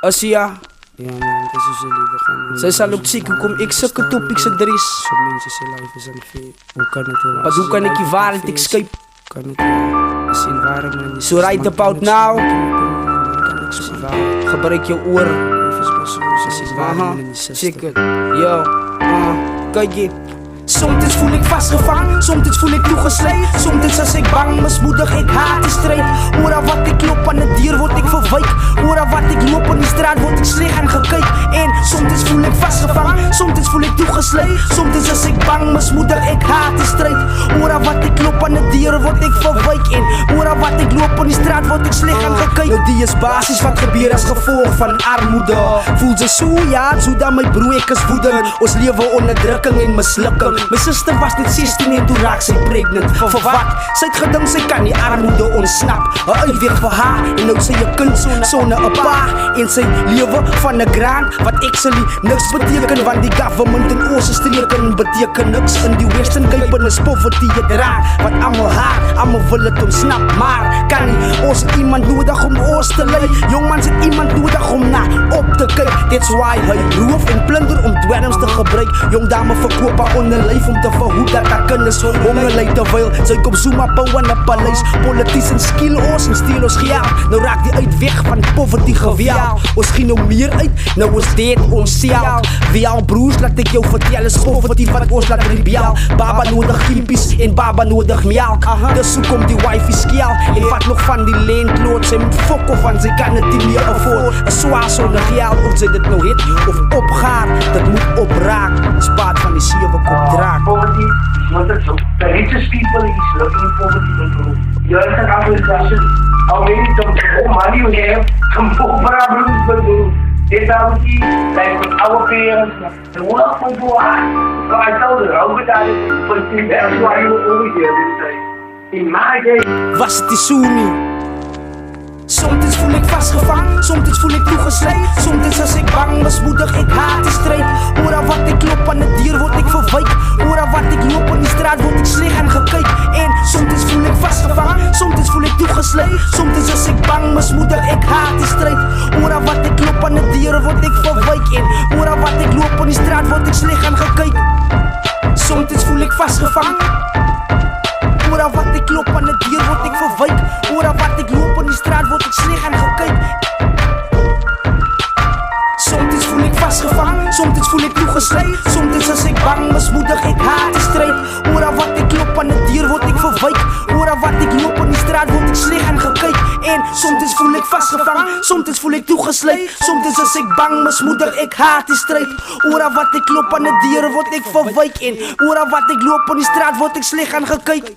Asia. Ja man, kasi sila kan. Sy sal ook sê hoekom ek sulke topics se dries. So mense se life is unfair. Hoe kan dit wees? Wat hoe kan ek die waarheid escape? Kan dit wees? As environment. So right about now. Kan ek so Gebruik jou oor. Check it. Yo, kyk jy. Soms voel ek vasgevang, soms voel ek toegesluit. Soms as ek bang, mismoedig ek haat die stryd. Oor wat ek loop aan 'n deur word ek verwyk. Oor wat ek loop in die straat word ek sleg aangekyk. En soms voel ek vasgevang, soms voel ek toegesluit. Soms as ek bang, mismoedig ek haat die stryd. Oor wat ek loop aan 'n deur word ek verwyk. En oor wat ek loop in die straat word ek sleg aangekyk. Nou die is basies wat gebeur as gevolg van armoede. Voel jy so ja, so dan my broer ek is woedend. Ons lewe onderdrukking en mislukking. My suster was net 16 en toe raak sy pregnant. Vir wat? Sy het gedink sy kan die armoede ontsnap. 'n Uitweg vir haar en nou sy 'n kind sonder 'n pa. En sy lewe van 'n grant wat actually niks beteken. Want die government in ons streke beteken niks. In die Western Cape is poverty het raak. Wat almal haat, almal wil het ontsnap. Maar kan nie, ons het iemand nodig om ons te lei. Jongmans het iemand nodig om na op te kyk. That's why hy roof en plunder om dwelms te gebruik. Jong dame verkoop haar onderlyf om te verhoed dat haar kinders honger ly. Terwyl sy kom Zuma bou in 'n paleis. Politiciën skiel ons en steel ons geld. Nou raak die uitweg van poverty geweld. Ons gee nou meer uit, nou ons deed onsself. Wie al broers laat ek jou vertel is poverty wat ons laat rebel. Baba nodig gimpies en baba nodig melk. Dus hoekom die wifey skel. En wat nog van die landlord, sy moet fok of van sy kan het nie meer afford. 'n swaar sonder geld, of sy dit nou het of opgaar, dit moet opraak. Spaat van die 7 kop draak. Poverty is not a joke. The richest people is looking poverty control. You're in a conversation. How many money you have? Some problems will do. They like with our parents. The work will go on. So I told her, how good are you? But that's why you were over here this time. In my day. Was het die Sumi? Soms voel ek vasgevang, soms voel ek toegesluit. Soms as ek bang, mismoedig ek haat die stryd. Oor wat ek loop aan 'n deur word ek verwyk. Oor wat ek loop in die straat word ek sleg aangekyk. En soms voel ek vasgevang, soms voel ek toegesluit. Soms as ek bang, mismoedig ek haat die stryd. Oor wat ek loop aan 'n deur word ek verwyk. En oor wat ek loop in die straat word ek sleg aangekyk. Soms voel ek vasgevang. Oor wat ek loop aan 'n deur word ek verwyk. Oor wat ek loop in die straat word ek sleg aangekyk. Soms voel ek vasgevang, soms voel ek toegesluit. Soms as ek bang, mismoedig ek haat die stryd. Oor wat ek loop aan 'n deur word ek verwyk. Oor wat ek loop in die straat word ek sleg aangekyk. En soms voel ek vasgevang, soms voel ek toegesluit. Soms as ek bang, mismoedig ek haat die stryd. Oor wat ek loop aan 'n deur word ek verwyk. En oor wat ek loop in die straat word ek sleg aangekyk.